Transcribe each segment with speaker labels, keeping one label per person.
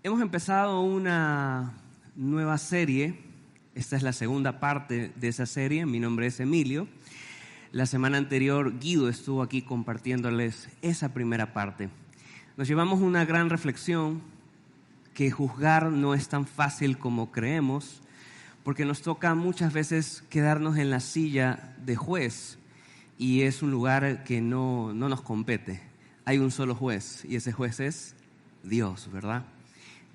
Speaker 1: Hemos empezado una nueva serie. Esta es la segunda parte de esa serie. Mi nombre es Emilio. La semana anterior Guido estuvo aquí compartiéndoles esa primera parte. Nos llevamos una gran reflexión que juzgar no es tan fácil como creemos, porque nos toca muchas veces quedarnos en la silla de juez y es un lugar que no nos compete. Hay un solo juez y ese juez es Dios, ¿verdad?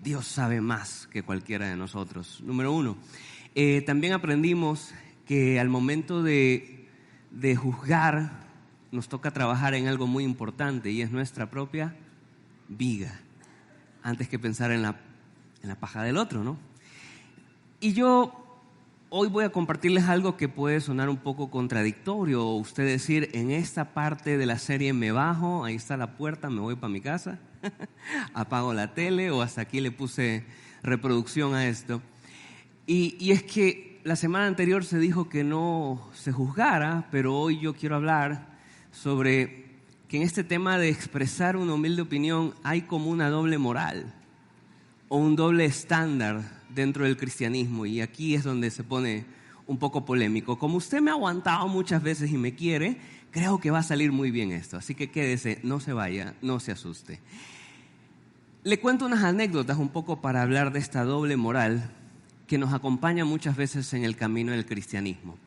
Speaker 1: Dios sabe más que cualquiera de nosotros. Número uno, también aprendimos que al momento de juzgar nos toca trabajar en algo muy importante y es nuestra propia viga, antes que pensar en la paja del otro, ¿no? Y yo hoy voy a compartirles algo que puede sonar un poco contradictorio, o usted decir, en esta parte de la serie me bajo, ahí está la puerta, me voy para mi casa, apago la tele o hasta aquí le puse reproducción a esto. Y es que la semana anterior se dijo que no se juzgara, pero hoy yo quiero hablar sobre que en este tema de expresar una humilde opinión hay como una doble moral o un doble estándar dentro del cristianismo, y aquí es donde se pone un poco polémico. Como usted me ha aguantado muchas veces y me quiere, creo que va a salir muy bien esto, así que quédese, no se vaya, no se asuste. Le cuento unas anécdotas un poco para hablar de esta doble moral que nos acompaña muchas veces en el camino del cristianismo.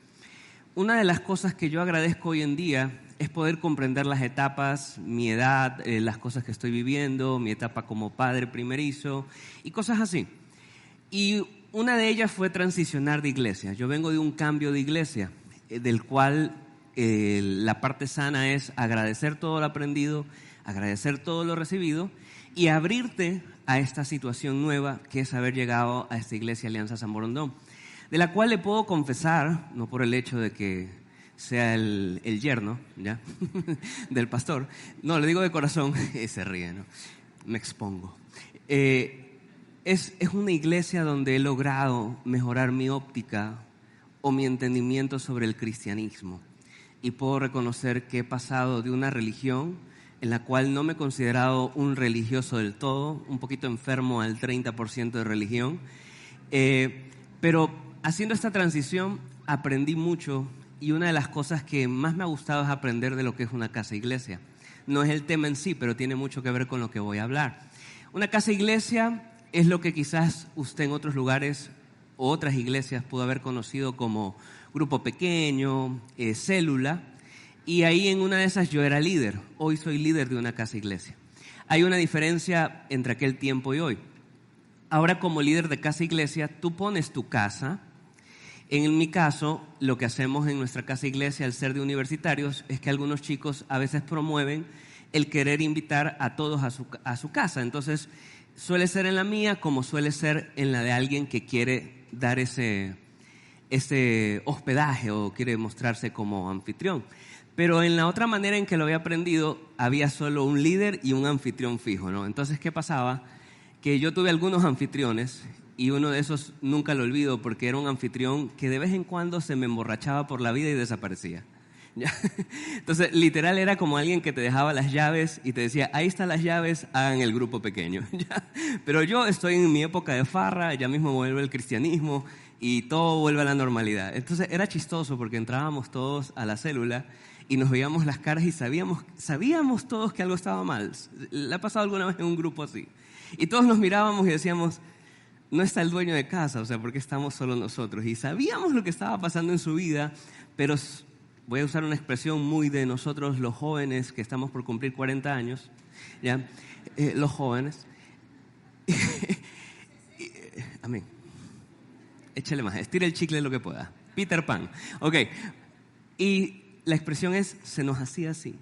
Speaker 1: Una de las cosas que yo agradezco hoy en día es poder comprender las etapas, mi edad, las cosas que estoy viviendo, mi etapa como padre primerizo y cosas así. Y una de ellas fue transicionar de iglesia. Yo vengo de un cambio de iglesia, del cual la parte sana es agradecer todo lo aprendido, agradecer todo lo recibido y abrirte a esta situación nueva que es haber llegado a esta iglesia Alianza San Borondón, de la cual le puedo confesar, no por el hecho de que sea el yerno, ¿ya? del pastor, no, le digo de corazón, se ríe, ¿no? Me expongo. Es una iglesia donde he logrado mejorar mi óptica o mi entendimiento sobre el cristianismo y puedo reconocer que he pasado de una religión en la cual no me he considerado un religioso del todo, un poquito enfermo al 30% de religión, pero haciendo esta transición aprendí mucho y una de las cosas que más me ha gustado es aprender de lo que es una casa iglesia. No es el tema en sí, pero tiene mucho que ver con lo que voy a hablar. Una casa iglesia es lo que quizás usted en otros lugares o otras iglesias pudo haber conocido como grupo pequeño, célula, y ahí en una de esas yo era líder. Hoy soy líder de una casa iglesia. Hay una diferencia entre aquel tiempo y hoy. Ahora como líder de casa iglesia, tú pones tu casa. En mi caso, lo que hacemos en nuestra casa iglesia al ser de universitarios es que algunos chicos a veces promueven el querer invitar a todos a su casa. Entonces, suele ser en la mía como suele ser en la de alguien que quiere dar ese hospedaje o quiere mostrarse como anfitrión. Pero en la otra manera en que lo había aprendido, había solo un líder y un anfitrión fijo, ¿no? Entonces, ¿qué pasaba? Que yo tuve algunos anfitriones y uno de esos nunca lo olvido porque era un anfitrión que de vez en cuando se me emborrachaba por la vida y desaparecía. ¿Ya? Entonces, literal era como alguien que te dejaba las llaves y te decía, ahí están las llaves, hagan el grupo pequeño. ¿Ya? Pero yo estoy en mi época de farra, ya mismo vuelve el cristianismo y todo vuelve a la normalidad. Entonces, era chistoso porque entrábamos todos a la célula y nos veíamos las caras y sabíamos todos que algo estaba mal. ¿Le ha pasado alguna vez en un grupo así? Y todos nos mirábamos y decíamos, no está el dueño de casa, o sea, ¿por qué estamos solo nosotros? Y sabíamos lo que estaba pasando en su vida, pero voy a usar una expresión muy de nosotros los jóvenes que estamos por cumplir 40 años, ¿ya? Los jóvenes. Amén. Échale más, estira el chicle lo que pueda. Peter Pan. Ok. Y la expresión es, se nos hacía así,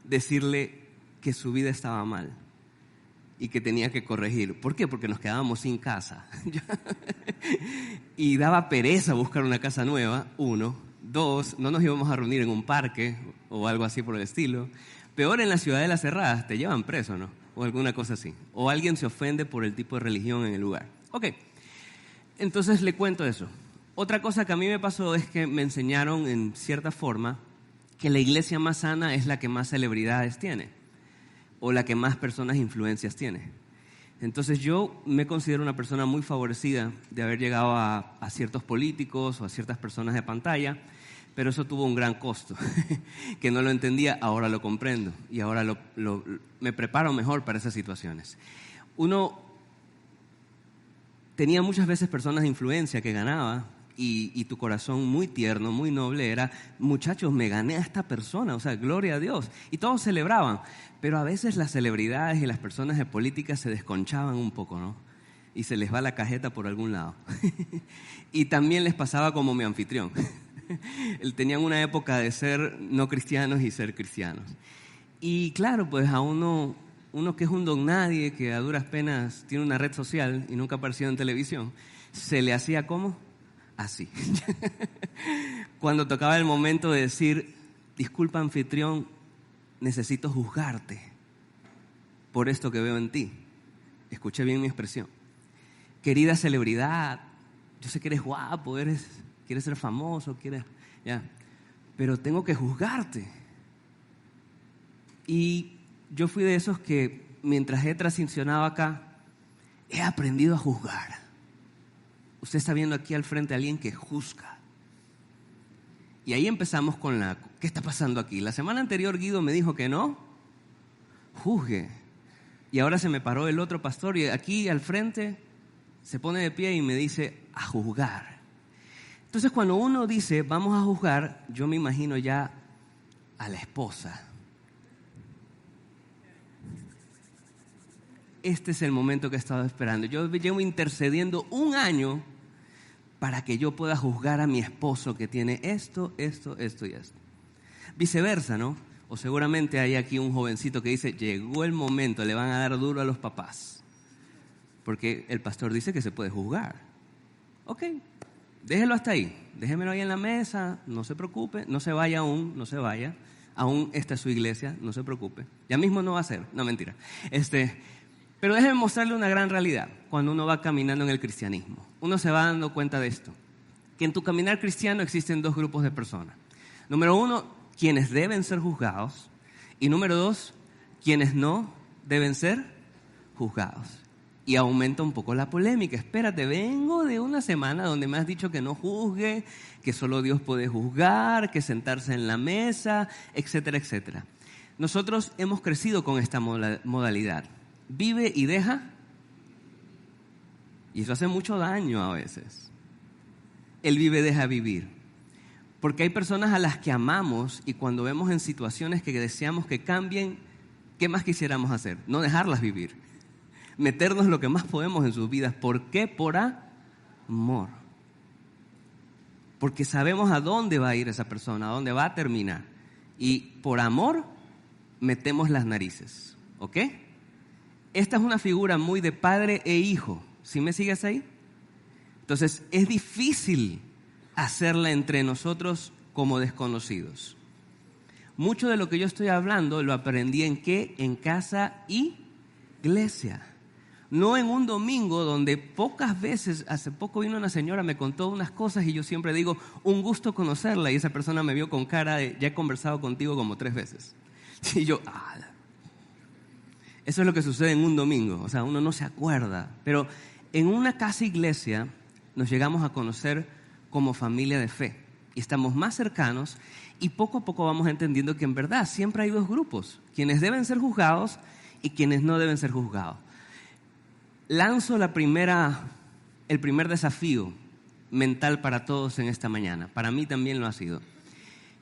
Speaker 1: decirle que su vida estaba mal y que tenía que corregir. ¿Por qué? Porque nos quedábamos sin casa. Y daba pereza buscar una casa nueva, 1. 2, no nos íbamos a reunir en un parque o algo así por el estilo. Peor en la ciudad de las cerradas, te llevan preso, ¿no? O alguna cosa así. O alguien se ofende por el tipo de religión en el lugar. Ok, entonces le cuento eso. Otra cosa que a mí me pasó es que me enseñaron en cierta forma que la iglesia más sana es la que más celebridades tiene o la que más personas influencias tiene. Entonces yo me considero una persona muy favorecida de haber llegado a ciertos políticos o a ciertas personas de pantalla, pero eso tuvo un gran costo, que no lo entendía, ahora lo comprendo y ahora me preparo mejor para esas situaciones. Uno tenía muchas veces personas de influencia que ganaba y tu corazón muy tierno, muy noble era, muchachos, me gané a esta persona, o sea, gloria a Dios. Y todos celebraban, pero a veces las celebridades y las personas de política se desconchaban un poco, ¿no? Y se les va la cajeta por algún lado. Y también les pasaba como mi anfitrión. Tenían una época de ser no cristianos y ser cristianos. Y claro, pues a uno que es un don nadie, que a duras penas tiene una red social y nunca ha aparecido en televisión, se le hacía ¿cómo? Así. Cuando tocaba el momento de decir, disculpa anfitrión, necesito juzgarte por esto que veo en ti. Escuché bien mi expresión. Querida celebridad, yo sé que eres guapo, quieres ser famoso, pero tengo que juzgarte. Y yo fui de esos que mientras he transicionado acá, he aprendido a juzgar. Usted está viendo aquí al frente a alguien que juzga. Y ahí empezamos con ¿qué está pasando aquí? La semana anterior Guido me dijo que no juzgue. Y ahora se me paró el otro pastor y aquí al frente se pone de pie y me dice a juzgar. Entonces cuando uno dice vamos a juzgar, yo me imagino ya a la esposa. Este es el momento que he estado esperando. Yo llevo intercediendo 1 año para que yo pueda juzgar a mi esposo que tiene esto y esto. Viceversa, ¿no? O seguramente hay aquí un jovencito que dice, llegó el momento, le van a dar duro a los papás. Porque el pastor dice que se puede juzgar. Ok, déjelo hasta ahí. Déjemelo ahí en la mesa, no se preocupe, no se vaya aún, no se vaya. Aún esta es su iglesia, no se preocupe. Ya mismo no va a ser, no mentira. Pero déjeme mostrarle una gran realidad cuando uno va caminando en el cristianismo. Uno se va dando cuenta de esto, que en tu caminar cristiano existen 2 grupos de personas. Número 1, quienes deben ser juzgados. Y número 2, quienes no deben ser juzgados. Y aumenta un poco la polémica. Espérate, vengo de una semana donde me has dicho que no juzgue, que solo Dios puede juzgar, que sentarse en la mesa, etcétera, etcétera. Nosotros hemos crecido con esta modalidad. Vive y deja. Y eso hace mucho daño a veces. El vive, deja vivir. Porque hay personas a las que amamos y cuando vemos en situaciones que deseamos que cambien, ¿qué más quisiéramos hacer? No dejarlas vivir. Meternos lo que más podemos en sus vidas. ¿Por qué? Por amor. Porque sabemos a dónde va a ir esa persona, a dónde va a terminar. Y por amor metemos las narices. ¿Ok? Esta es una figura muy de padre e hijo. ¿Sí me sigues ahí? Entonces, es difícil hacerla entre nosotros como desconocidos. Mucho de lo que yo estoy hablando lo aprendí ¿en qué? En casa y iglesia. No en un domingo donde pocas veces, hace poco vino una señora, me contó unas cosas y yo siempre digo, un gusto conocerla, y esa persona me vio con cara de, ya he conversado contigo como 3 veces. Y yo, eso es lo que sucede en un domingo, o sea, uno no se acuerda. Pero en una casa iglesia nos llegamos a conocer como familia de fe y estamos más cercanos y poco a poco vamos entendiendo que en verdad siempre hay 2 grupos, quienes deben ser juzgados y quienes no deben ser juzgados. Lanzo el primer desafío mental para todos en esta mañana. Para mí también lo ha sido.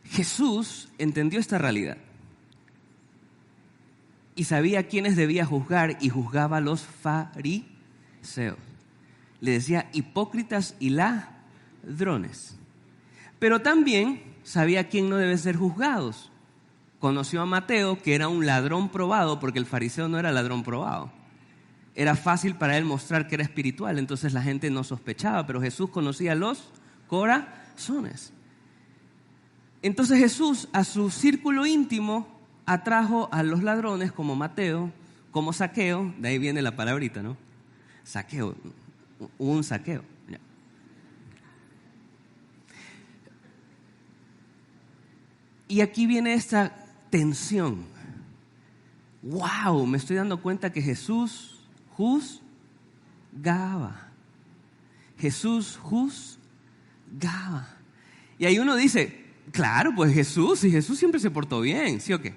Speaker 1: Jesús entendió esta realidad y sabía a quiénes debía juzgar y juzgaba a los fariseos. Le decía hipócritas y ladrones. Pero también sabía a quién no debe ser juzgados. Conoció a Mateo, que era un ladrón probado, porque el fariseo no era ladrón probado. Era fácil para él mostrar que era espiritual, entonces la gente no sospechaba, pero Jesús conocía los corazones. Entonces Jesús a su círculo íntimo atrajo a los ladrones como Mateo, como Zaqueo, de ahí viene la palabrita, ¿no? Saqueo, un saqueo. Y aquí viene esta tensión. ¡Wow! Me estoy dando cuenta que Jesús juzgaba. Jesús juzgaba. Y ahí uno dice, claro, pues Jesús siempre se portó bien, ¿sí o qué?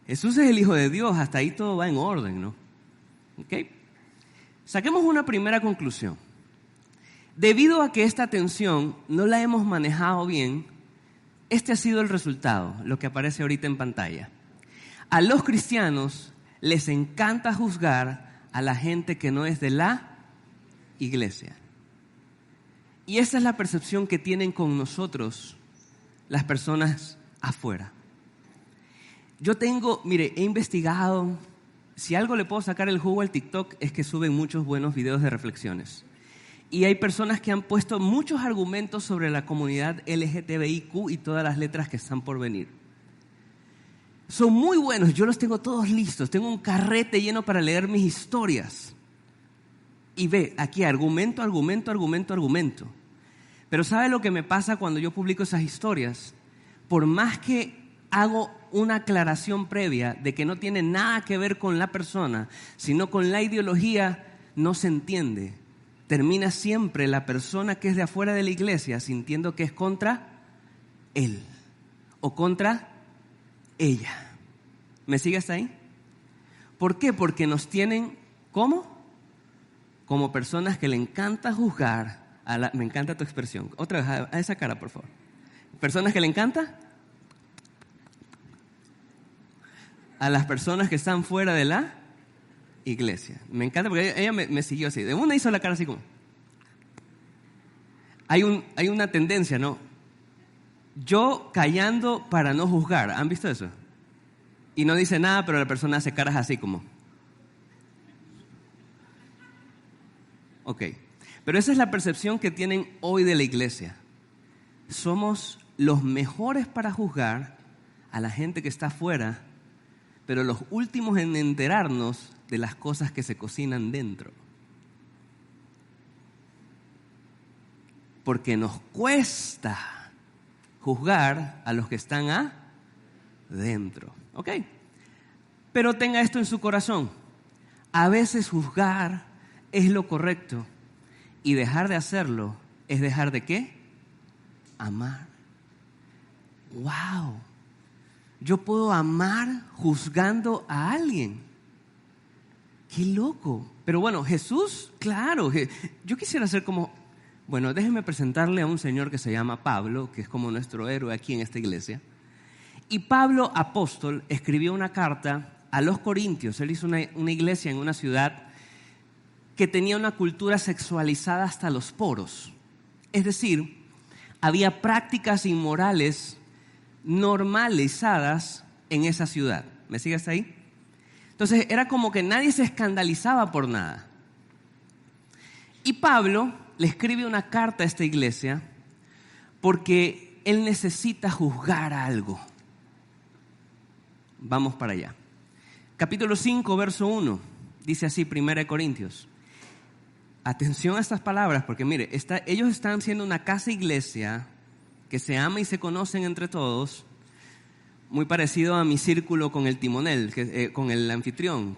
Speaker 1: Jesús es el Hijo de Dios, hasta ahí todo va en orden, ¿no? ¿Ok? Saquemos una primera conclusión. Debido a que esta tensión no la hemos manejado bien, este ha sido el resultado, lo que aparece ahorita en pantalla. A los cristianos les encanta juzgar a la gente que no es de la iglesia. Y esa es la percepción que tienen con nosotros las personas afuera. He investigado, si algo le puedo sacar el jugo al TikTok es que suben muchos buenos videos de reflexiones. Y hay personas que han puesto muchos argumentos sobre la comunidad LGTBIQ y todas las letras que están por venir. Son muy buenos, yo los tengo todos listos, tengo un carrete lleno para leer mis historias. Y ve, aquí argumento. Pero ¿sabe lo que me pasa cuando yo publico esas historias? Por más que hago una aclaración previa de que no tiene nada que ver con la persona, sino con la ideología, no se entiende. Termina siempre la persona que es de afuera de la iglesia sintiendo que es contra él o contra ella. ¿Me sigue hasta ahí? ¿Por qué? Porque nos tienen, ¿cómo? Como personas que le encanta juzgar. Me encanta tu expresión. Otra vez, a esa cara, por favor. ¿Personas que le encanta? A las personas que están fuera de la iglesia. Me encanta porque ella me siguió así. De una hizo la cara así como. Hay una tendencia, ¿no? Yo callando para no juzgar. ¿Han visto eso? Y no dice nada, pero la persona hace caras así como. Ok. Pero esa es la percepción que tienen hoy de la iglesia. Somos los mejores para juzgar a la gente que está afuera, pero los últimos en enterarnos de las cosas que se cocinan dentro. Porque nos cuesta juzgar a los que están adentro. ¿Ok? Pero tenga esto en su corazón. A veces juzgar es lo correcto y dejar de hacerlo es dejar de ¿qué? Amar. ¡Wow! Yo puedo amar juzgando a alguien. ¡Qué loco! Pero bueno, Jesús, claro, yo quisiera ser como... Bueno, déjenme presentarle a un señor que se llama Pablo, que es como nuestro héroe aquí en esta iglesia. Y Pablo, apóstol, escribió una carta a los Corintios. Él hizo una iglesia en una ciudad que tenía una cultura sexualizada hasta los poros. Es decir, había prácticas inmorales normalizadas en esa ciudad. ¿Me sigue hasta ahí? Entonces era como que nadie se escandalizaba por nada. Y Pablo le escribe una carta a esta iglesia porque él necesita juzgar algo. Vamos para allá. Capítulo 5, verso 1. Dice así, 1 Corintios. Atención a estas palabras, porque mire, ellos están siendo una casa iglesia que se ama y se conocen entre todos, muy parecido a mi círculo con el timonel, con el anfitrión,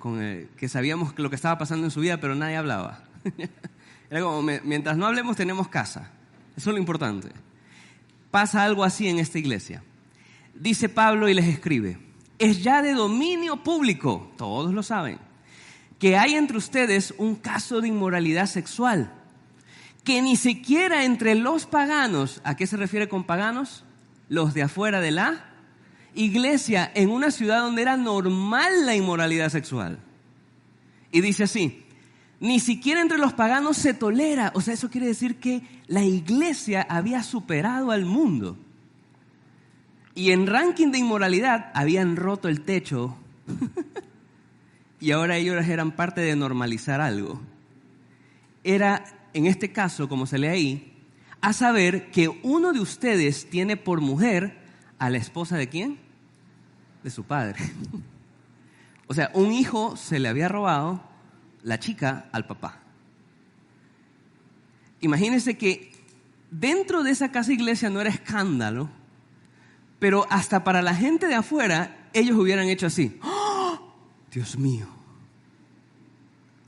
Speaker 1: que sabíamos lo que estaba pasando en su vida, pero nadie hablaba. Era como, mientras no hablemos tenemos casa. Eso es lo importante. Pasa algo así en esta iglesia. Dice Pablo y les escribe, es ya de dominio público, todos lo saben, que hay entre ustedes un caso de inmoralidad sexual, que ni siquiera entre los paganos, ¿a qué se refiere con paganos? Los de afuera de la iglesia, en una ciudad donde era normal la inmoralidad sexual. Y dice así, ni siquiera entre los paganos se tolera. O sea, eso quiere decir que la iglesia había superado al mundo. Y en ranking de inmoralidad habían roto el techo. Y ahora ellos eran parte de normalizar algo. Era, en este caso, como se lee ahí, a saber que uno de ustedes tiene por mujer a la esposa ¿de quién? De su padre. O sea, un hijo se le había robado la chica al papá. Imagínense que dentro de esa casa iglesia no era escándalo, pero hasta para la gente de afuera ellos hubieran hecho así. ¡Oh! Dios mío.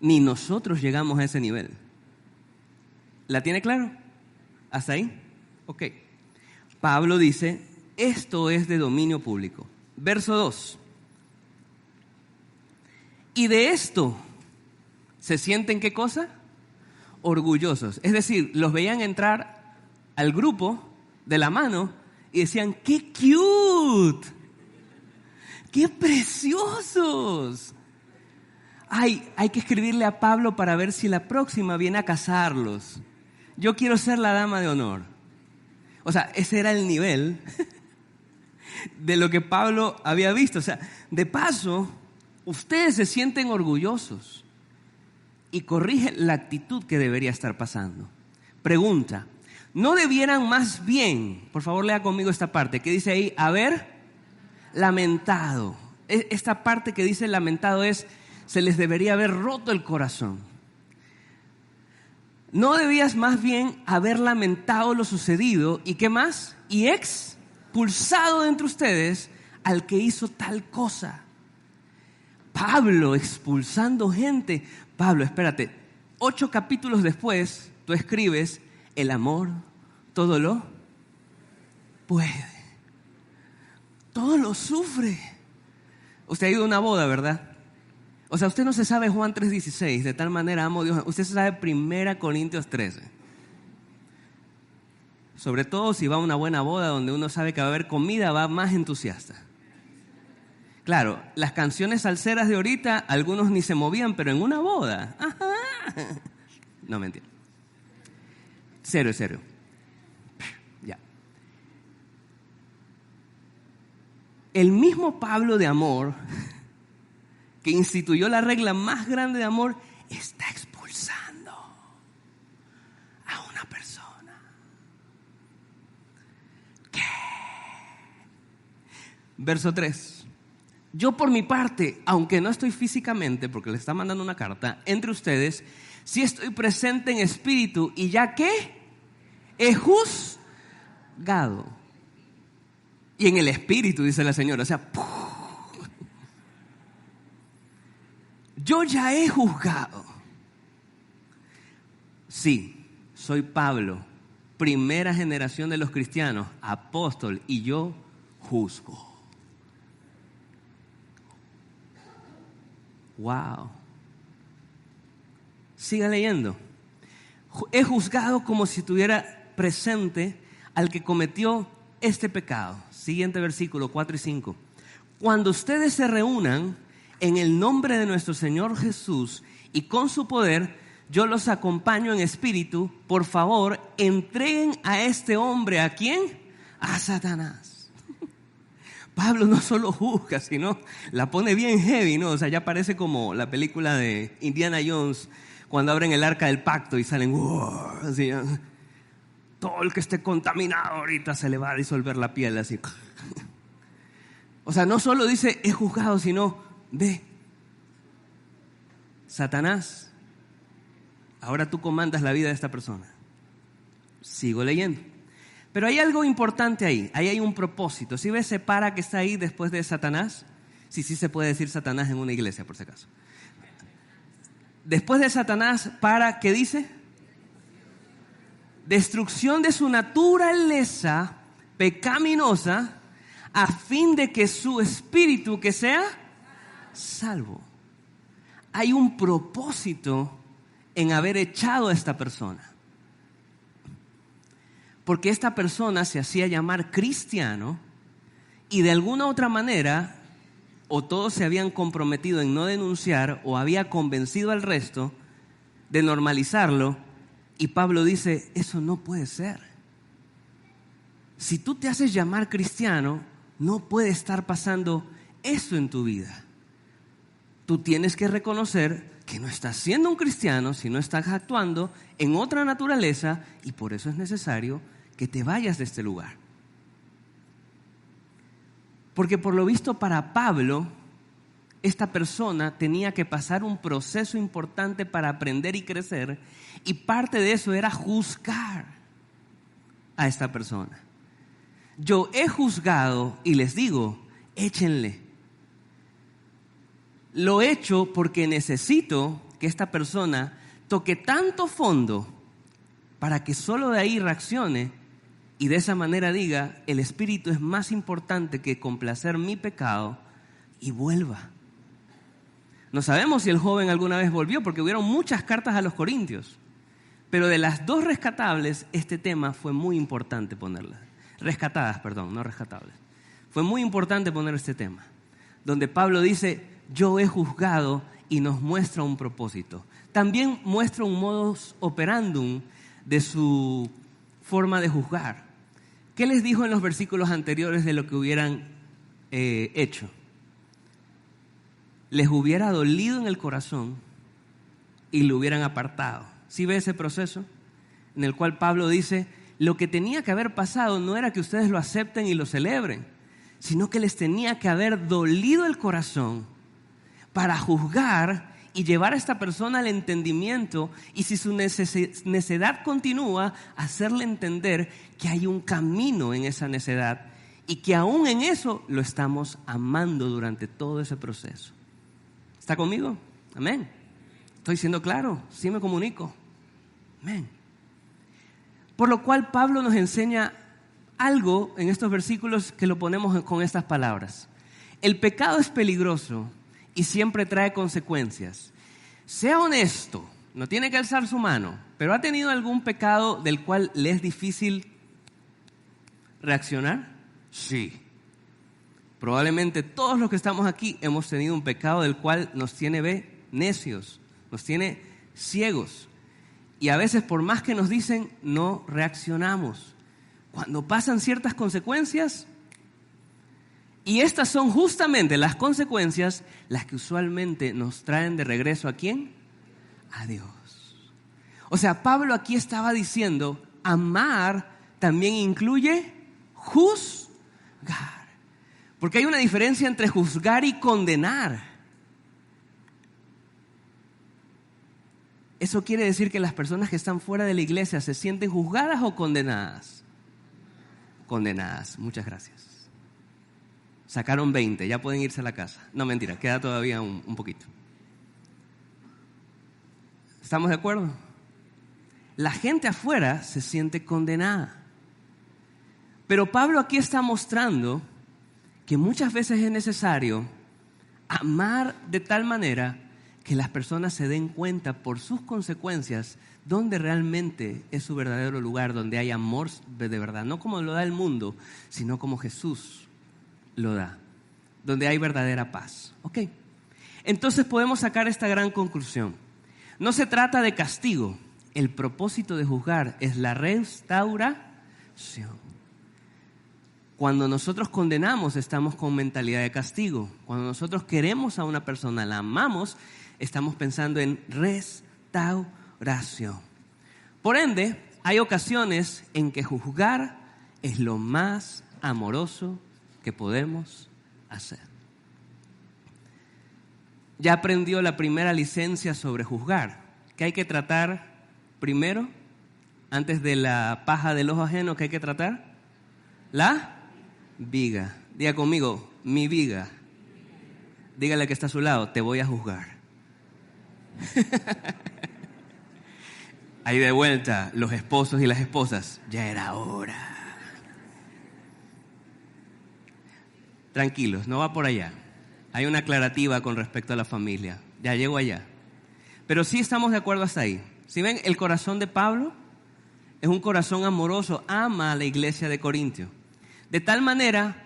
Speaker 1: ni nosotros llegamos a ese nivel. ¿La tiene claro? ¿Hasta ahí? Ok. Pablo dice, esto es de dominio público. Verso 2. Y de esto se sienten, ¿qué cosa? Orgullosos. Es decir, los veían entrar al grupo de la mano y decían, ¡qué cute! ¡Qué preciosos! Ay, hay que escribirle a Pablo para ver si la próxima viene a casarlos. Yo quiero ser la dama de honor. O sea, ese era el nivel de lo que Pablo había visto. O sea, de paso, ustedes se sienten orgullosos y corrige la actitud que debería estar pasando. Pregunta, ¿no debieran más bien, por favor lea conmigo esta parte, que dice ahí, haber lamentado? Esta parte que dice lamentado es, se les debería haber roto el corazón. ¿No debías más bien haber lamentado lo sucedido y qué más? Y expulsado de entre ustedes al que hizo tal cosa. Pablo expulsando gente. Pablo, espérate, 8 capítulos después tú escribes, el amor todo lo puede, todo lo sufre. Usted ha ido a una boda, ¿verdad? O sea, usted no se sabe Juan 3:16, de tal manera amo a Dios. Usted se sabe 1 Corintios 13. Sobre todo si va a una buena boda donde uno sabe que va a haber comida, va más entusiasta. Claro, las canciones salseras de ahorita, algunos ni se movían, pero en una boda. Ajá. No, mentira. Serio. Ya. El mismo Pablo de amor, que instituyó la regla más grande de amor, está expulsando a una persona. ¿Qué? Verso 3. Yo por mi parte, aunque no estoy físicamente, porque le está mandando una carta, entre ustedes, sí estoy presente en espíritu y ya que he juzgado. Y en el espíritu, dice la señora, o sea, yo ya he juzgado. Sí, soy Pablo, primera generación de los cristianos, apóstol, y yo juzgo. Wow. Siga leyendo. He juzgado como si tuviera presente al que cometió este pecado. Siguiente versículo 4 y 5. Cuando ustedes se reúnan en el nombre de nuestro Señor Jesús y con su poder, yo los acompaño en espíritu. Por favor, entreguen a este hombre, ¿a quién? A Satanás. Pablo no solo juzga, sino la pone bien heavy, ¿no? O sea, ya parece como la película de Indiana Jones, cuando abren el arca del pacto y salen, así, todo el que esté contaminado ahorita se le va a disolver la piel, así. O sea, no solo dice, he juzgado, sino, ve, Satanás, ahora tú comandas la vida de esta persona. Sigo leyendo. Pero hay algo importante ahí hay un propósito. ¿Sí ves ese para que está ahí después de Satanás? Sí se puede decir Satanás en una iglesia, por si acaso. Después de Satanás, para, ¿qué dice? Destrucción de su naturaleza pecaminosa, a fin de que su espíritu, que sea salvo. Hay un propósito en haber echado a esta persona. Porque esta persona se hacía llamar cristiano y de alguna otra manera o todos se habían comprometido en no denunciar o había convencido al resto de normalizarlo, y Pablo dice, eso no puede ser. Si tú te haces llamar cristiano, no puede estar pasando eso en tu vida. Tú tienes que reconocer que no estás siendo un cristiano si no estás actuando en otra naturaleza, y por eso es necesario que te vayas de este lugar. Porque por lo visto para Pablo, esta persona tenía que pasar un proceso importante para aprender y crecer, y parte de eso era juzgar a esta persona. Yo he juzgado y les digo, échenle. Lo he hecho porque necesito que esta persona toque tanto fondo para que solo de ahí reaccione y de esa manera diga, el espíritu es más importante que complacer mi pecado, y vuelva. No sabemos si el joven alguna vez volvió, porque hubieron muchas cartas a los corintios, pero de las dos rescatables, este tema fue muy importante ponerlas. Rescatadas, perdón, no rescatables. Fue muy importante poner este tema, donde Pablo dice, yo he juzgado, y nos muestra un propósito. También muestra un modus operandum de su forma de juzgar. ¿Qué les dijo en los versículos anteriores de lo que hubieran hecho? Les hubiera dolido en el corazón y lo hubieran apartado. ¿Sí ve ese proceso? En el cual Pablo dice, lo que tenía que haber pasado no era que ustedes lo acepten y lo celebren, sino que les tenía que haber dolido el corazón para juzgar y llevar a esta persona al entendimiento, y si su necedad continúa, hacerle entender que hay un camino en esa necedad y que aún en eso lo estamos amando durante todo ese proceso. ¿Está conmigo? Amén. ¿Estoy siendo claro? ¿Sí me comunico? Amén. Por lo cual Pablo nos enseña algo en estos versículos que lo ponemos con estas palabras. El pecado es peligroso y siempre trae consecuencias. Sea honesto, no tiene que alzar su mano, pero ¿ha tenido algún pecado del cual le es difícil reaccionar? Sí. Probablemente todos los que estamos aquí hemos tenido un pecado del cual nos tiene necios, nos tiene ciegos. Y a veces, por más que nos dicen, no reaccionamos. Cuando pasan ciertas consecuencias, y estas son justamente las consecuencias las que usualmente nos traen de regreso ¿a quién? A Dios. O sea, Pablo aquí estaba diciendo, amar también incluye juzgar. Porque hay una diferencia entre juzgar y condenar. Eso quiere decir que las personas que están fuera de la iglesia se sienten juzgadas o condenadas. Condenadas, muchas gracias. Sacaron 20, ya pueden irse a la casa. No, mentira, queda todavía un poquito. ¿Estamos de acuerdo? La gente afuera se siente condenada. Pero Pablo aquí está mostrando que muchas veces es necesario amar de tal manera que las personas se den cuenta por sus consecuencias dónde realmente es su verdadero lugar, donde hay amor de verdad, no como lo da el mundo, sino como Jesús lo da, donde hay verdadera paz. ¿Ok? Entonces podemos sacar esta gran conclusión. No se trata de castigo. El propósito de juzgar es la restauración. Cuando nosotros condenamos, estamos con mentalidad de castigo. Cuando nosotros queremos a una persona, la amamos, estamos pensando en restauración. Por ende, hay ocasiones en que juzgar es lo más amoroso que podemos hacer. Ya aprendió la primera licencia sobre juzgar. ¿Qué hay que tratar primero? Antes de la paja del ojo ajeno, ¿qué hay que tratar? La viga. Diga conmigo, mi viga. Dígale que está a su lado, te voy a juzgar. Ahí de vuelta, los esposos y las esposas. Ya era hora. Tranquilos, no va por allá. Hay una aclarativa con respecto a la familia. Ya llego allá. Pero sí estamos de acuerdo hasta ahí. ¿Sí ven? El corazón de Pablo es un corazón amoroso. Ama a la iglesia de Corintio. De tal manera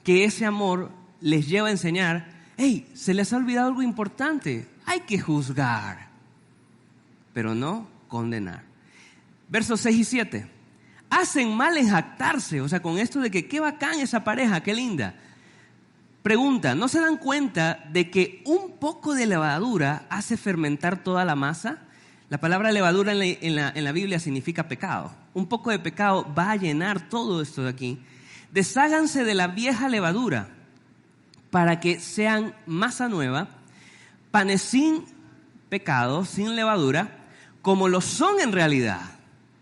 Speaker 1: que ese amor les lleva a enseñar, hey, se les ha olvidado algo importante. Hay que juzgar, pero no condenar. Versos 6 y 7. Hacen mal en jactarse. O sea, con esto de que qué bacán esa pareja, qué linda. Pregunta, ¿no se dan cuenta de que un poco de levadura hace fermentar toda la masa? La palabra levadura en la Biblia significa pecado. Un poco de pecado va a llenar todo esto de aquí. Desháganse de la vieja levadura para que sean masa nueva, panes sin pecado, sin levadura, como lo son en realidad.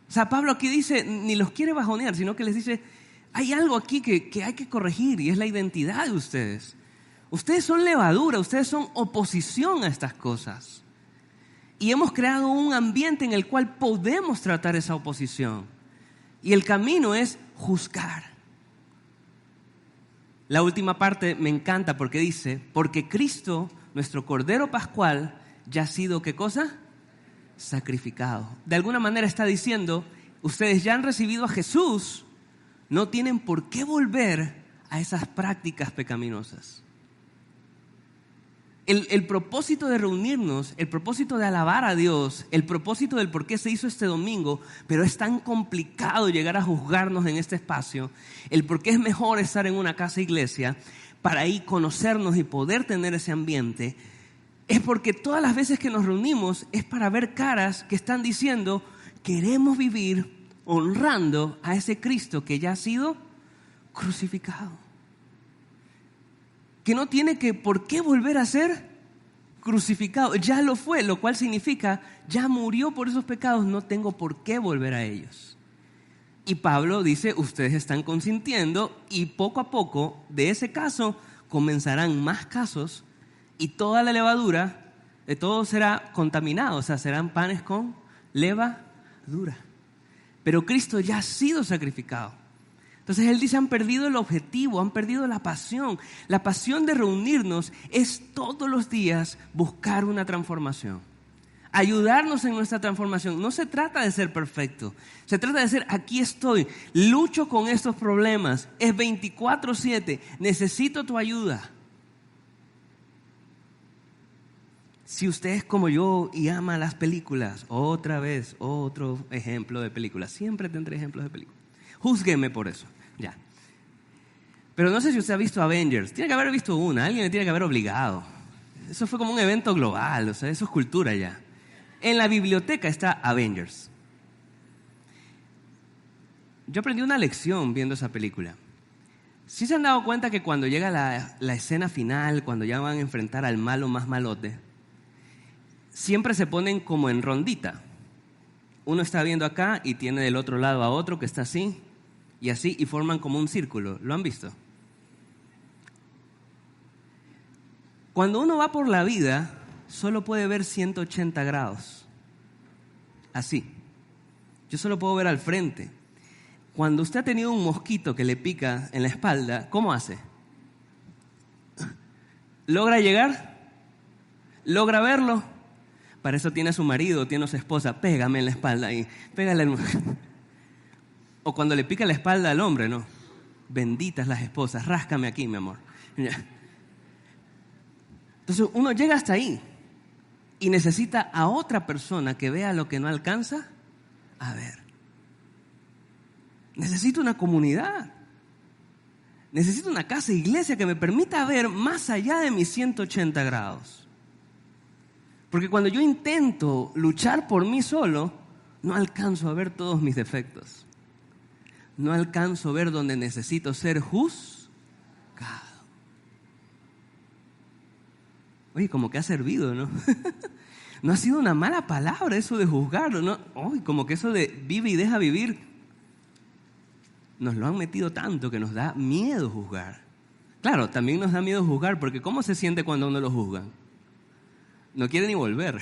Speaker 1: O sea, Pablo aquí dice, ni los quiere bajonear, sino que les dice, hay algo aquí que hay que corregir y es la identidad de ustedes. Ustedes son levadura, ustedes son oposición a estas cosas. Y hemos creado un ambiente en el cual podemos tratar esa oposición. Y el camino es juzgar. La última parte me encanta porque dice, porque Cristo, nuestro Cordero Pascual, ya ha sido, ¿qué cosa? Sacrificado. De alguna manera está diciendo, ustedes ya han recibido a Jesús, no tienen por qué volver a esas prácticas pecaminosas. El propósito de reunirnos, el propósito de alabar a Dios, el propósito del por qué se hizo este domingo, pero es tan complicado llegar a juzgarnos en este espacio, el por qué es mejor estar en una casa iglesia para ahí conocernos y poder tener ese ambiente, es porque todas las veces que nos reunimos es para ver caras que están diciendo, queremos vivir honrando a ese Cristo que ya ha sido crucificado. Que no tiene por qué volver a ser crucificado. Ya lo fue, lo cual significa, ya murió por esos pecados, no tengo por qué volver a ellos. Y Pablo dice, ustedes están consintiendo y poco a poco de ese caso comenzarán más casos y toda la levadura de todo será contaminado, o sea, serán panes con levadura. Pero Cristo ya ha sido sacrificado. Entonces él dice, han perdido el objetivo, han perdido la pasión. La pasión de reunirnos es todos los días buscar una transformación. Ayudarnos en nuestra transformación. No se trata de ser perfecto. Se trata de ser, aquí estoy, lucho con estos problemas. Es 24/7, necesito tu ayuda. Si usted es como yo y ama las películas, otra vez, otro ejemplo de película. Siempre tendré ejemplos de películas. Júzgueme por eso, ya. Pero no sé si usted ha visto Avengers. Tiene que haber visto una, alguien le tiene que haber obligado. Eso fue como un evento global, o sea, eso es cultura ya. En la biblioteca está Avengers. Yo aprendí una lección viendo esa película. ¿Sí se han dado cuenta que cuando llega la escena final, cuando ya van a enfrentar al malo más malote, siempre se ponen como en rondita? Uno está viendo acá y tiene del otro lado a otro que está así y así y forman como un círculo. ¿Lo han visto? Cuando uno va por la vida, solo puede ver 180 grados. Así. Yo solo puedo ver al frente. Cuando usted ha tenido un mosquito que le pica en la espalda, ¿cómo hace? ¿Logra llegar? ¿Logra verlo? Para eso tiene a su marido, tiene a su esposa, pégame en la espalda y pégale al... O cuando le pica la espalda al hombre, ¿no? Benditas las esposas, ráscame aquí, mi amor. Entonces uno llega hasta ahí y necesita a otra persona que vea lo que no alcanza a ver. Necesito una comunidad. Necesito una casa, iglesia que me permita ver más allá de mis 180 grados. Porque cuando yo intento luchar por mí solo, no alcanzo a ver todos mis defectos. No alcanzo a ver donde necesito ser juzgado. Oye, como que ha servido, ¿no? No ha sido una mala palabra eso de juzgar, ¿no? Oye, como que eso de vive y deja vivir, nos lo han metido tanto que nos da miedo juzgar. Claro, también nos da miedo juzgar, porque ¿cómo se siente cuando uno lo juzgan? No quiere ni volver.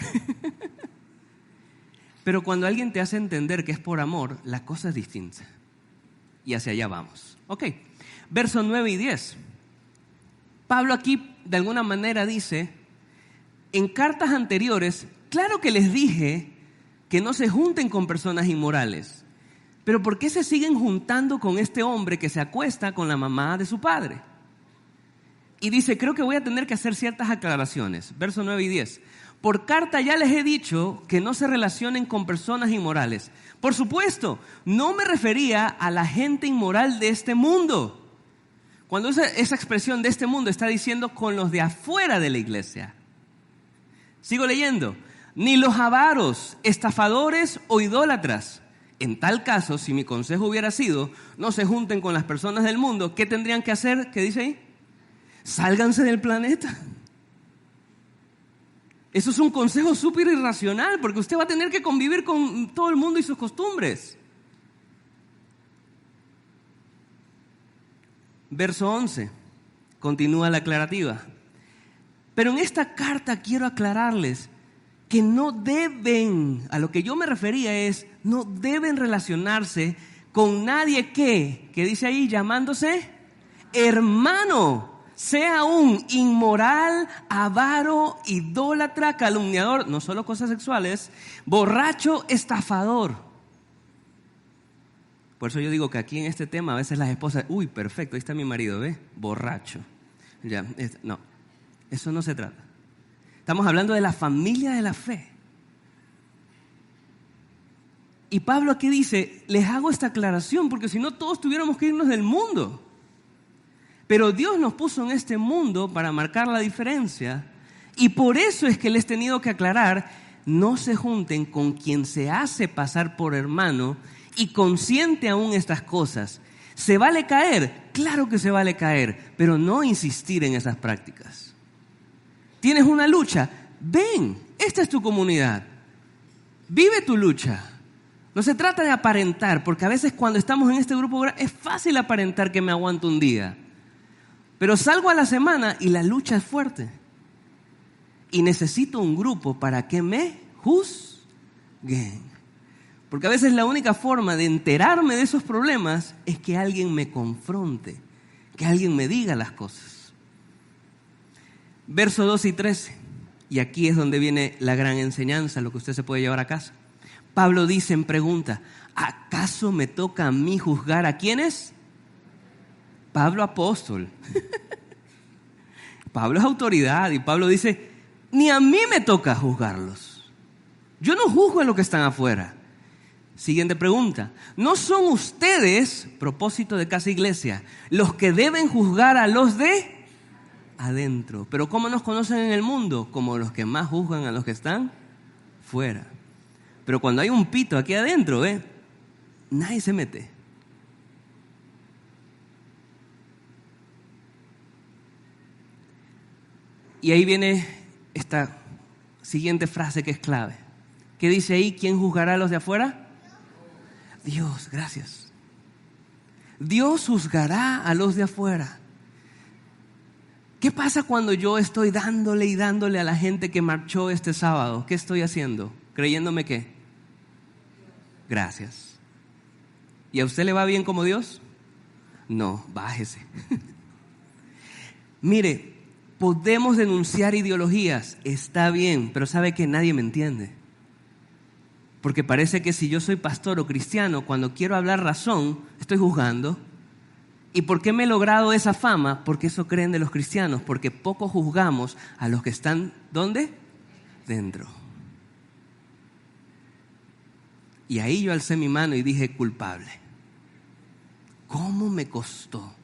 Speaker 1: Pero cuando alguien te hace entender que es por amor, la cosa es distinta. Y hacia allá vamos. Ok, versos 9 y 10. Pablo aquí de alguna manera dice, en cartas anteriores, claro que les dije que no se junten con personas inmorales, pero ¿por qué se siguen juntando con este hombre que se acuesta con la mamá de su padre? Y dice, creo que voy a tener que hacer ciertas aclaraciones. Versos 9 y 10. Por carta ya les he dicho que no se relacionen con personas inmorales. Por supuesto, no me refería a la gente inmoral de este mundo. Cuando usa esa expresión de este mundo, está diciendo con los de afuera de la iglesia. Sigo leyendo. Ni los avaros, estafadores o idólatras. En tal caso, si mi consejo hubiera sido, no se junten con las personas del mundo, ¿qué tendrían que hacer? ¿Qué dice ahí? Sálganse del planeta. Eso es un consejo súper irracional, porque usted va a tener que convivir con todo el mundo y sus costumbres. Verso 11, continúa la aclarativa. Pero en esta carta quiero aclararles que no deben, a lo que yo me refería es, no deben relacionarse con nadie que dice ahí, llamándose hermano, sea un inmoral, avaro, idólatra, calumniador, no solo cosas sexuales, borracho, estafador. Por eso yo digo que aquí en este tema a veces las esposas, uy, perfecto, ahí está mi marido, ¿ves? Borracho. Ya, no, eso no se trata. Estamos hablando de la familia de la fe. Y Pablo aquí dice, les hago esta aclaración porque si no todos tuviéramos que irnos del mundo. Pero Dios nos puso en este mundo para marcar la diferencia y por eso es que les he tenido que aclarar, no se junten con quien se hace pasar por hermano y consiente aún estas cosas. ¿Se vale caer? Claro que se vale caer, pero no insistir en esas prácticas. ¿Tienes una lucha? Ven, esta es tu comunidad. Vive tu lucha. No se trata de aparentar, porque a veces cuando estamos en este grupo es fácil aparentar que me aguanto un día. Pero salgo a la semana y la lucha es fuerte. Y necesito un grupo para que me juzguen. Porque a veces la única forma de enterarme de esos problemas es que alguien me confronte, que alguien me diga las cosas. Versos 12 y 13. Y aquí es donde viene la gran enseñanza, lo que usted se puede llevar a casa. Pablo dice en pregunta, ¿acaso me toca a mí juzgar a quiénes? Pablo apóstol. Pablo es autoridad y Pablo dice, ni a mí me toca juzgarlos. Yo no juzgo a los que están afuera. Siguiente pregunta, ¿no son ustedes, propósito de Casa Iglesia, los que deben juzgar a los de adentro? Pero ¿cómo nos conocen en el mundo? Como los que más juzgan a los que están fuera. Pero cuando hay un pito aquí adentro, nadie se mete. Y ahí viene esta siguiente frase que es clave. ¿Qué dice ahí? ¿Quién juzgará a los de afuera? Dios, gracias. Dios juzgará a los de afuera. ¿Qué pasa cuando yo estoy dándole y dándole a la gente que marchó este sábado? ¿Qué estoy haciendo? ¿Creyéndome qué? Gracias. ¿Y a usted le va bien como Dios? No, bájese. Mire, podemos denunciar ideologías, está bien, pero sabe que nadie me entiende. Porque parece que si yo soy pastor o cristiano, cuando quiero hablar razón, estoy juzgando. ¿Y por qué me he logrado esa fama? Porque eso creen de los cristianos, porque poco juzgamos a los que están, ¿dónde? Dentro. Y ahí yo alcé mi mano y dije, culpable. ¿Cómo me costó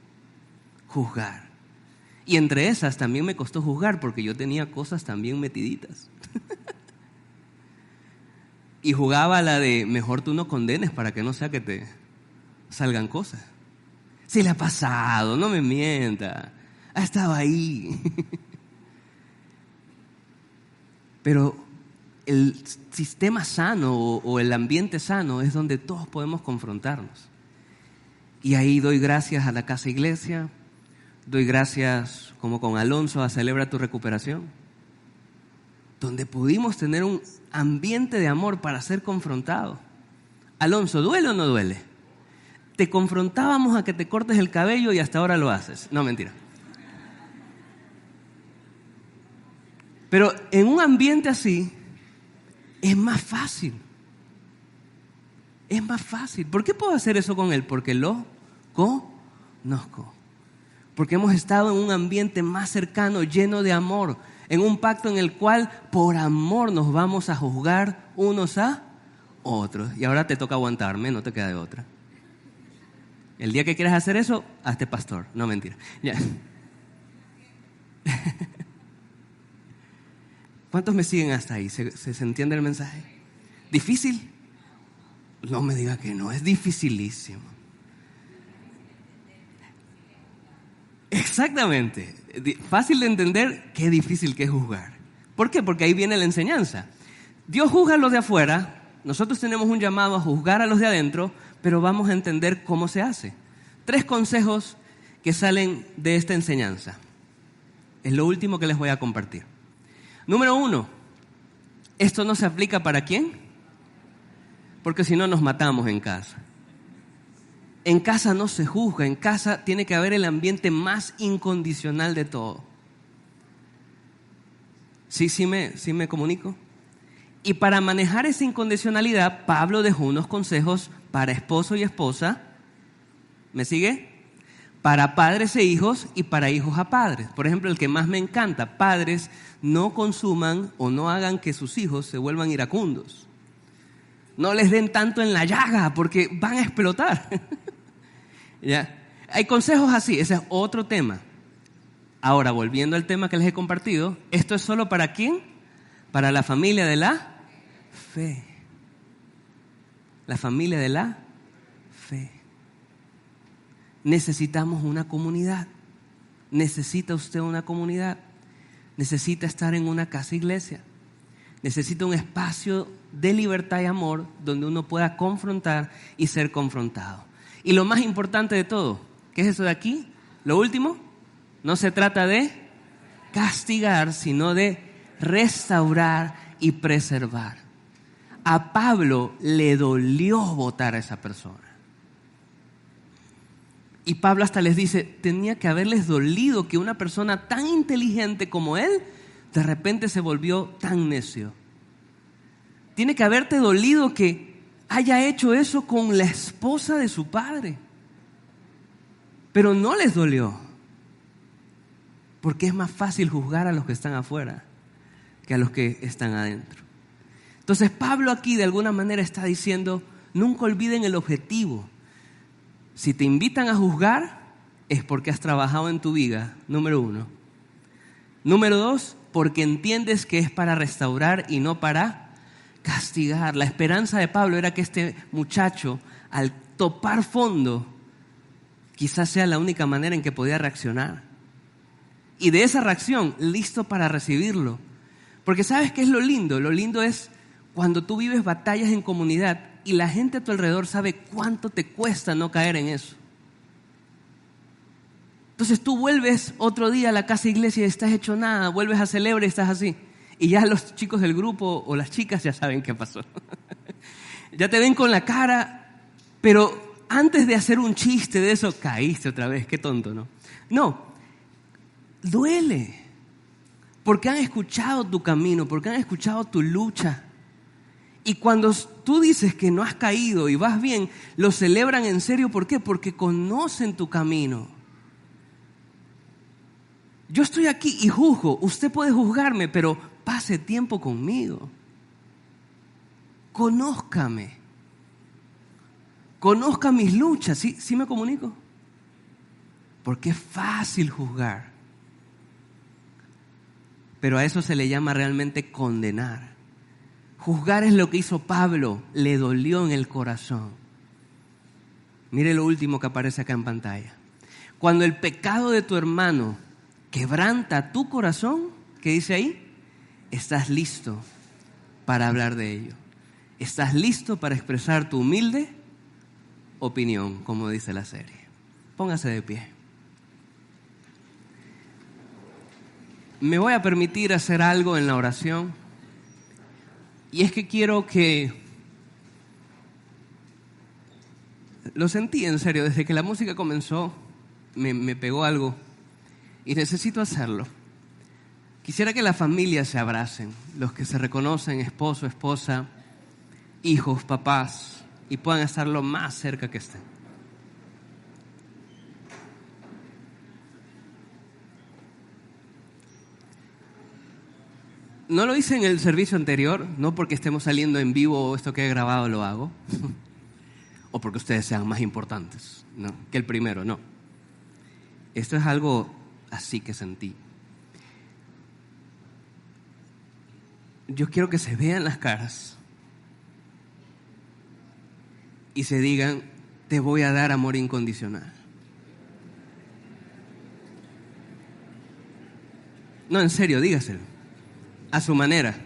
Speaker 1: juzgar? Y entre esas también me costó juzgar porque yo tenía cosas también metiditas. Y jugaba la de, mejor tú no condenes para que no sea que te salgan cosas. Sí le ha pasado, no me mienta, ha estado ahí. Pero el sistema sano o el ambiente sano es donde todos podemos confrontarnos. Y ahí doy gracias a la Casa Iglesia, doy gracias como con Alonso a Celebra tu Recuperación, donde pudimos tener un ambiente de amor para ser confrontados. Alonso, ¿duele o no duele? Te confrontábamos a que te cortes el cabello y hasta ahora lo haces. No, mentira. Pero en un ambiente así es más fácil. Es más fácil. ¿Por qué puedo hacer eso con él? Porque lo conozco. Porque hemos estado en un ambiente más cercano, lleno de amor, en un pacto en el cual por amor nos vamos a juzgar unos a otros. Y ahora te toca aguantarme, no te queda de otra. El día que quieras hacer eso, hazte pastor. No, mentira. Ya. ¿Cuántos me siguen hasta ahí? ¿Se entiende el mensaje? ¿Difícil? No me diga que no, es dificilísimo. Exactamente. Fácil de entender, qué difícil que es juzgar. ¿Por qué? Porque ahí viene la enseñanza. Dios juzga a los de afuera, nosotros tenemos un llamado a juzgar a los de adentro, pero vamos a entender cómo se hace. 3 consejos que salen de esta enseñanza. Es lo último que les voy a compartir. Número 1, Esto no se aplica ¿para quién? Porque si no nos matamos en casa. En casa no se juzga, en casa tiene que haber el ambiente más incondicional de todo. ¿Sí me comunico? Y para manejar esa incondicionalidad, Pablo dejó unos consejos para esposo y esposa. ¿Me sigue? Para padres e hijos y para hijos a padres. Por ejemplo, el que más me encanta: padres, no consuman o no hagan que sus hijos se vuelvan iracundos. No les den tanto en la llaga porque van a explotar. ¿Ya? Hay consejos así, ese es otro tema. Ahora, volviendo al tema que les he compartido, ¿esto es solo para quién? Para la familia de la fe. La familia de la fe. Necesitamos una comunidad. ¿Necesita usted una comunidad? Necesita estar en una casa iglesia. Necesita un espacio de libertad y amor donde uno pueda confrontar y ser confrontado. Y lo más importante de todo, ¿qué es eso de aquí? Lo último, no se trata de castigar, sino de restaurar y preservar. A Pablo le dolió votar a esa persona. Y Pablo hasta les dice, tenía que haberles dolido que una persona tan inteligente como él de repente se volvió tan necio. Tiene que haberte dolido que haya hecho eso con la esposa de su padre. Pero no les dolió. Porque es más fácil juzgar a los que están afuera que a los que están adentro. Entonces Pablo aquí de alguna manera está diciendo, nunca olviden el objetivo. Si te invitan a juzgar, es porque has trabajado en tu vida, número 1. Número 2, porque entiendes que es para restaurar y no para castigar. La esperanza de Pablo era que este muchacho, al topar fondo, quizás sea la única manera en que podía reaccionar. Y de esa reacción, listo para recibirlo. Porque ¿sabes qué es lo lindo? Lo lindo es cuando tú vives batallas en comunidad y la gente a tu alrededor sabe cuánto te cuesta no caer en eso. Entonces tú vuelves otro día a la casa iglesia y estás hecho nada, vuelves a celebrar y estás así. Y ya los chicos del grupo o las chicas ya saben qué pasó. Ya te ven con la cara, pero antes de hacer un chiste de eso, caíste otra vez, qué tonto, ¿no? No, duele, porque han escuchado tu camino, porque han escuchado tu lucha. Y cuando tú dices que no has caído y vas bien, lo celebran en serio. ¿Por qué? Porque conocen tu camino. Yo estoy aquí y juzgo. Usted puede juzgarme, pero pase tiempo conmigo. Conózcame. Conozca mis luchas. ¿Sí me comunico? Porque es fácil juzgar. Pero a eso se le llama realmente condenar. Juzgar es lo que hizo Pablo, le dolió en el corazón. Mire lo último que aparece acá en pantalla. Cuando el pecado de tu hermano quebranta tu corazón, ¿qué dice ahí? Estás listo para hablar de ello. Estás listo para expresar tu humilde opinión, como dice la serie. Póngase de pie. Me voy a permitir hacer algo en la oración. Y es que quiero que, lo sentí en serio, desde que la música comenzó, me pegó algo y necesito hacerlo. Quisiera que las familias se abracen, los que se reconocen, esposo, esposa, hijos, papás, y puedan estar lo más cerca que estén. No lo hice en el servicio anterior, no porque estemos saliendo en vivo o esto que he grabado lo hago, o porque ustedes sean más importantes, ¿no?, que el primero, no. Esto es algo así que sentí. Yo quiero que se vean las caras y se digan, te voy a dar amor incondicional. No, en serio, dígaselo. A su manera.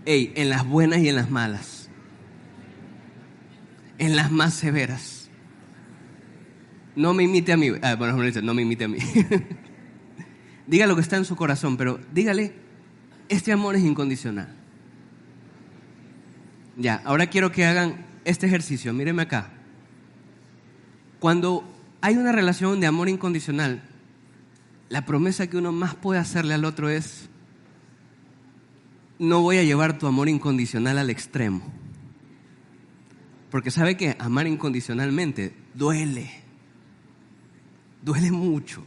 Speaker 1: En las buenas y en las malas. En las más severas. No me imite a mí. No me imite a mí. Diga lo que está en su corazón, pero dígale este amor es incondicional. Ya, ahora quiero que hagan este ejercicio. Mírenme acá. Cuando hay una relación de amor incondicional, la promesa que uno más puede hacerle al otro es: no voy a llevar tu amor incondicional al extremo. Porque sabe que amar incondicionalmente duele. Duele mucho.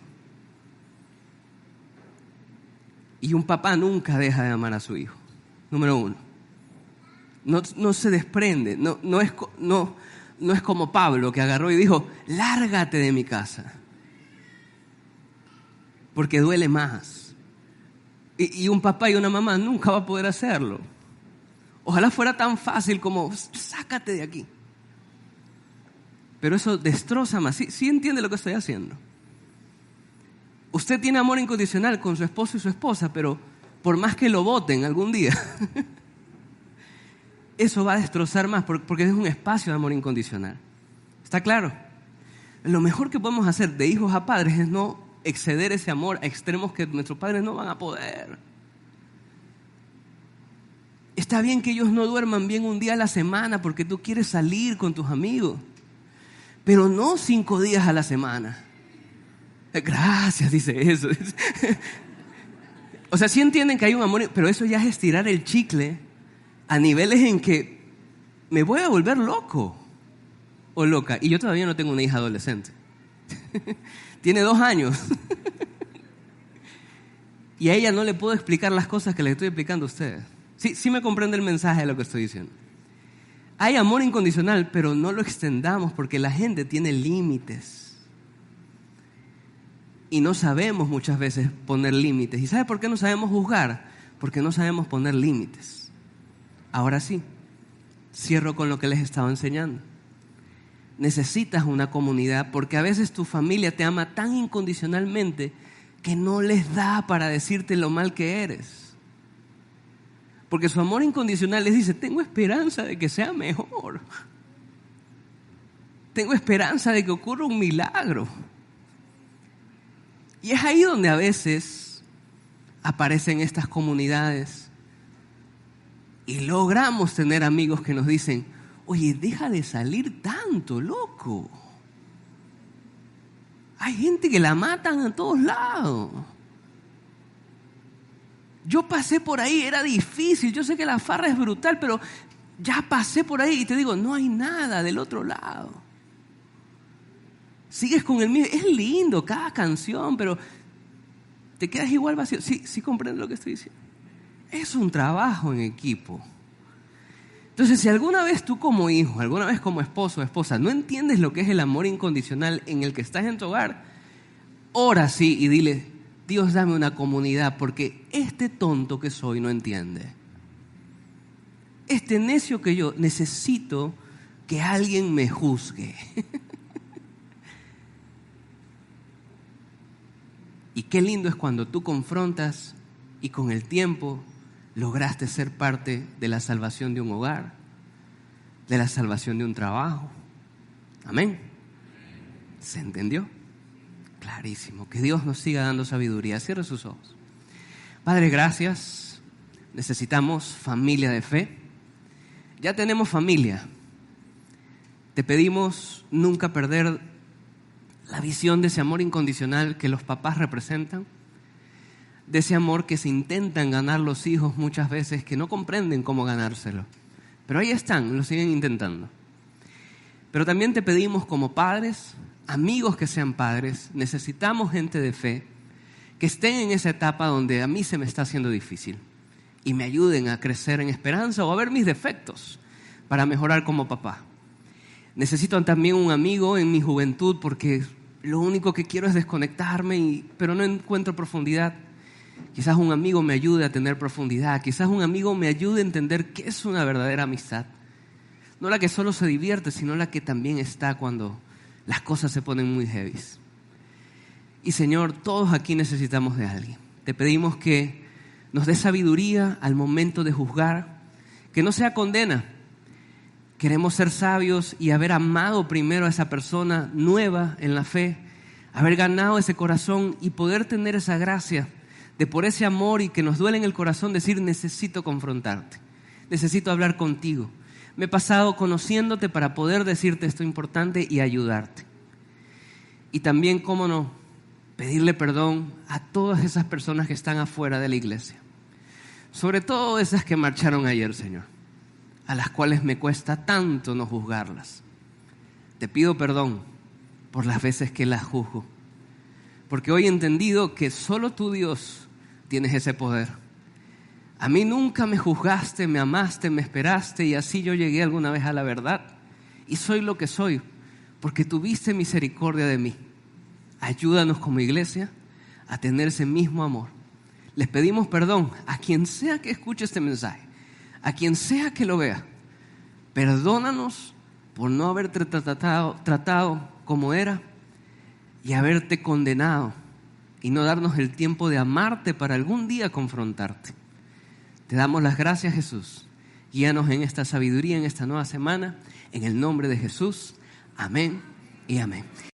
Speaker 1: Y un papá nunca deja de amar a su hijo. Número uno. No se desprende. No es como Pablo, que agarró y dijo: lárgate de mi casa. Porque duele más. Y un papá y una mamá nunca va a poder hacerlo. Ojalá fuera tan fácil como: sácate de aquí. Pero eso destroza más. ¿Sí entiende lo que estoy haciendo? Usted tiene amor incondicional con su esposo y su esposa, pero por más que lo voten algún día, eso va a destrozar más, porque es un espacio de amor incondicional. ¿Está claro? Lo mejor que podemos hacer de hijos a padres es no exceder ese amor a extremos que nuestros padres no van a poder. Está bien que ellos no duerman bien un día a la semana porque tú quieres salir con tus amigos, pero no 5 días a la semana. Gracias, dice eso. O sea, sí entienden que hay un amor, pero eso ya es estirar el chicle a niveles en que me voy a volver loco o loca. Y yo todavía no tengo una hija adolescente. Tiene 2 años. Y a ella no le puedo explicar las cosas que le estoy explicando a ustedes. Sí me comprende el mensaje de lo que estoy diciendo. Hay amor incondicional, pero no lo extendamos porque la gente tiene límites. Y no sabemos muchas veces poner límites. ¿Y sabe por qué no sabemos juzgar? Porque no sabemos poner límites. Ahora sí, cierro con lo que les estaba enseñando. Necesitas una comunidad porque a veces tu familia te ama tan incondicionalmente que no les da para decirte lo mal que eres. Porque su amor incondicional les dice: tengo esperanza de que sea mejor. Tengo esperanza de que ocurra un milagro. Y es ahí donde a veces aparecen estas comunidades y logramos tener amigos que nos dicen: oye, deja de salir tanto, loco. Hay gente que la matan a todos lados. Yo pasé por ahí, era difícil. Yo sé que la farra es brutal, pero ya pasé por ahí y te digo: no hay nada del otro lado. Sigues con el mismo. Es lindo cada canción, pero te quedas igual vacío. Sí comprendo lo que estoy diciendo. Es un trabajo en equipo. Entonces, si alguna vez tú como hijo, alguna vez como esposo o esposa, no entiendes lo que es el amor incondicional en el que estás en tu hogar, ora sí y dile: Dios, dame una comunidad porque este tonto que soy no entiende. Este necio que yo necesito que alguien me juzgue. Y qué lindo es cuando tú confrontas y con el tiempo lograste ser parte de la salvación de un hogar, de la salvación de un trabajo. Amén. ¿Se entendió? Clarísimo. Que Dios nos siga dando sabiduría. Cierre sus ojos. Padre, gracias. Necesitamos familia de fe. Ya tenemos familia. Te pedimos nunca perder la visión de ese amor incondicional que los papás representan, de ese amor que se intentan ganar los hijos muchas veces, que no comprenden cómo ganárselo. Pero ahí están, lo siguen intentando. Pero también te pedimos como padres, amigos que sean padres, necesitamos gente de fe, que estén en esa etapa donde a mí se me está haciendo difícil y me ayuden a crecer en esperanza o a ver mis defectos para mejorar como papá. Necesito también un amigo en mi juventud porque lo único que quiero es desconectarme, pero no encuentro profundidad. Quizás un amigo me ayude a tener profundidad. Quizás un amigo me ayude a entender qué es una verdadera amistad. No la que solo se divierte, sino la que también está cuando las cosas se ponen muy heavy. Y Señor, todos aquí necesitamos de alguien. Te pedimos que nos dé sabiduría al momento de juzgar, que no sea condena. Queremos ser sabios y haber amado primero a esa persona nueva en la fe, haber ganado ese corazón y poder tener esa gracia de por ese amor y que nos duele en el corazón decir, necesito confrontarte, necesito hablar contigo. Me he pasado conociéndote para poder decirte esto importante y ayudarte. Y también, cómo no, pedirle perdón a todas esas personas que están afuera de la iglesia. Sobre todo esas que marcharon ayer, Señor, a las cuales me cuesta tanto no juzgarlas. Te pido perdón por las veces que las juzgo, porque hoy he entendido que solo tú, Dios, tienes ese poder. A mí nunca me juzgaste, me amaste, me esperaste y así yo llegué alguna vez a la verdad y soy lo que soy porque tuviste misericordia de mí. Ayúdanos como iglesia a tener ese mismo amor. Les pedimos perdón a quien sea que escuche este mensaje, a quien sea que lo vea. Perdónanos por no haberte tratado como era y haberte condenado y no darnos el tiempo de amarte para algún día confrontarte. Te damos las gracias, Jesús. Guíanos en esta sabiduría, en esta nueva semana. En el nombre de Jesús. Amén y amén.